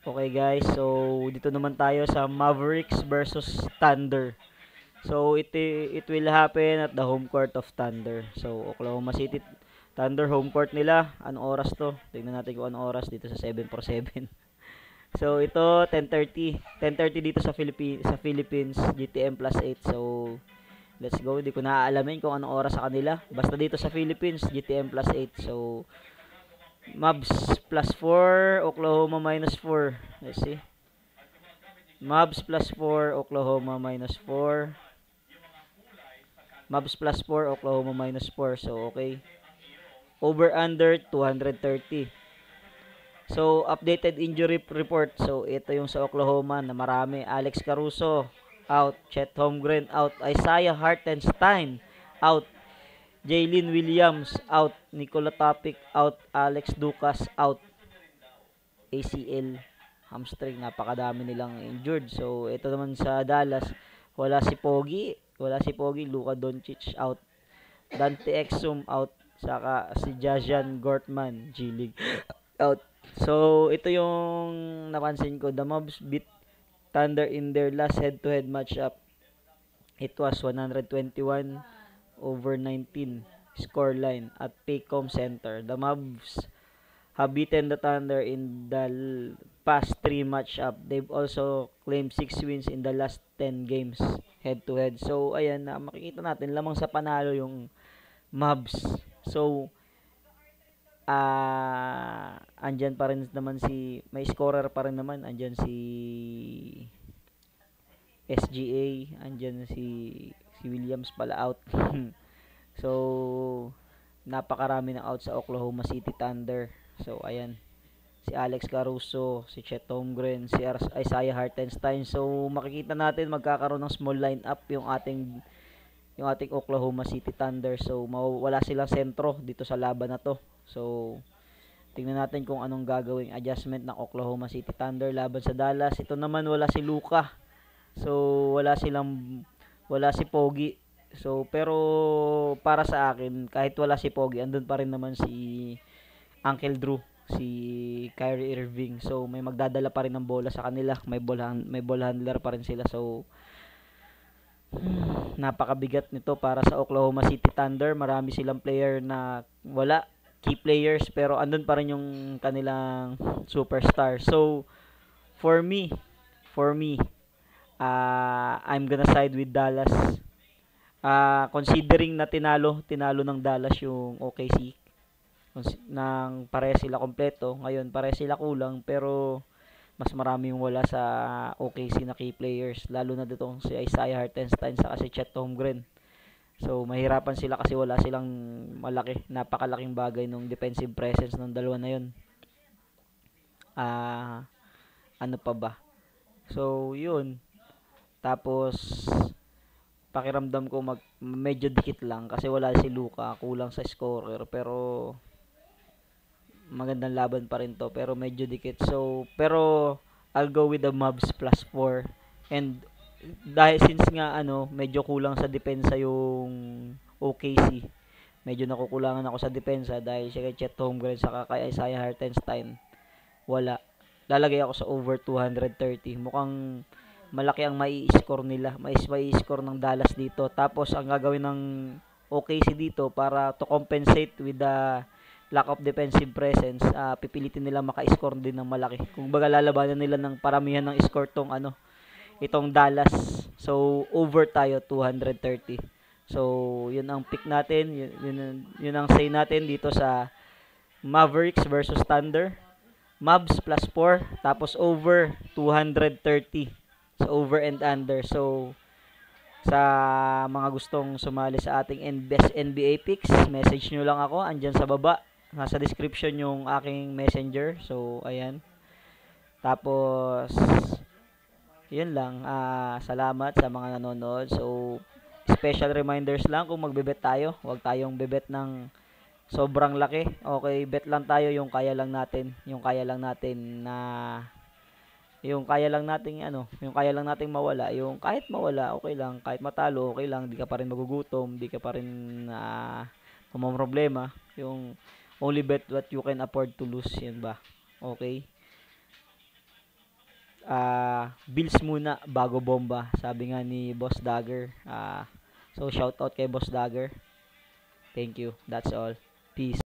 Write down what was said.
Okay guys, so dito naman tayo sa Mavericks versus Thunder. So it will happen at the home court of Thunder. So Oklahoma City Thunder home court nila. Anong oras to? Tingnan natin kung anong oras dito sa 7x7. So ito 10:30. 10:30 dito sa Philippines, GTM plus 8. So let's go. Hindi ko naaalamin kung anong oras sa kanila. Basta dito sa Philippines, GTM plus 8. So Mavs plus 4, Oklahoma minus 4. Let's see. Mavs plus 4, Oklahoma minus 4. Mavs plus 4, Oklahoma minus 4. So, okay. Over under 230. So, updated injury report. So, ito yung sa Oklahoma na marami. Alex Caruso, out. Chet Holmgren, out. Isaiah Hartenstein, out. Jalen Williams, out. Nikola Topic, out. Alex Ducas, out. ACL, hamstring, napakadami nilang injured. So, ito naman sa Dallas, wala si Pogi, Luka Doncic out, Dante Exum out, saka si Jajan Gortman, G-League, out. So, ito yung napansin ko, the Mavs beat Thunder in their last head-to-head matchup. It was 121 over 19 scoreline at Paycom Center. The Mavs have beaten the Thunder in the past 3 matchup. They've also claimed 6 wins in the last 10 games head to head. So ayan na makikita natin lamang sa panalo yung Mavs. So andyan pa rin naman may scorer pa rin naman. Andyan si SGA, andyan si Williams pala out. So napakarami ng out sa Oklahoma City Thunder. So ayan, si Alex Caruso, si Chet Holmgren, si Isaiah Hartenstein. So makikita natin magkakaroon ng small lineup yung ating Oklahoma City Thunder. So wala silang sentro dito sa laban na to. So tingnan natin kung anong gagawing adjustment ng Oklahoma City Thunder laban sa Dallas. Ito naman wala si Luka. So wala si Pogi. So pero para sa akin kahit wala si Pogi, andun pa rin naman si Uncle Drew, si Kyrie Irving. So may magdadala pa rin ng bola sa kanila. May ball handler pa rin sila. So napakabigat nito para sa Oklahoma City Thunder. Marami silang player na wala, key players, pero andun pa rin yung kanilang superstar. So for me, I'm gonna side with Dallas. Considering na tinalo ng Dallas yung OKC nang pare sila kompleto. Ngayon pare sila kulang, pero mas marami yung wala sa OKC na key players, lalo na dito si Isaiah Hartenstein sa si Chet Holmgren. So mahirapan sila kasi wala silang napakalaking bagay nung defensive presence ng dalawa na yun. Ano pa ba? So yun. Tapos pakiramdam ko medyo dikit lang kasi wala si Luka, kulang sa scorer, pero magandang laban pa rin to, pero medyo dikit. So pero I'll go with the Mavs plus 4. And dahil since nga medyo kulang sa depensa yung OKC, medyo nakukulangan ako sa depensa dahil siya kay Chet Holmgren saka kay Isaiah Hartenstein wala. Lalagay ako sa over 230. Mukhang malaki ang mai-score nila. Mai-score ng Dallas dito. Tapos ang gagawin ng OKC dito para to compensate with the lack of defensive presence, pipilitin nila maka-score din ng malaki. Kung baga lalabanan nila ng paramihan ng score itong Dallas. So over tayo 230. So yun ang pick natin, yun ang say natin dito sa Mavericks versus Thunder. Mavs plus 4, tapos over 230. So over and under. So sa mga gustong sumali sa ating best NBA picks, message nyo lang ako, andyan sa baba. Nasa description yung aking messenger. So ayan. Tapos yun lang. Salamat sa mga nanonood. So special reminders lang, kung magbebet tayo, huwag tayong bebet ng sobrang laki. Okay, bet lang tayo yung kaya lang natin. Yung kaya lang natin yung kaya lang nating mawala. Yung kahit mawala, okay lang. Kahit matalo, okay lang. Di ka pa rin magugutom. Di ka pa rin problema. Yung only bet what you can afford to lose. Yan ba? Okay? Bills muna bago bomba, sabi nga ni Boss Dagger. So shout out kay Boss Dagger. Thank you. That's all. Peace.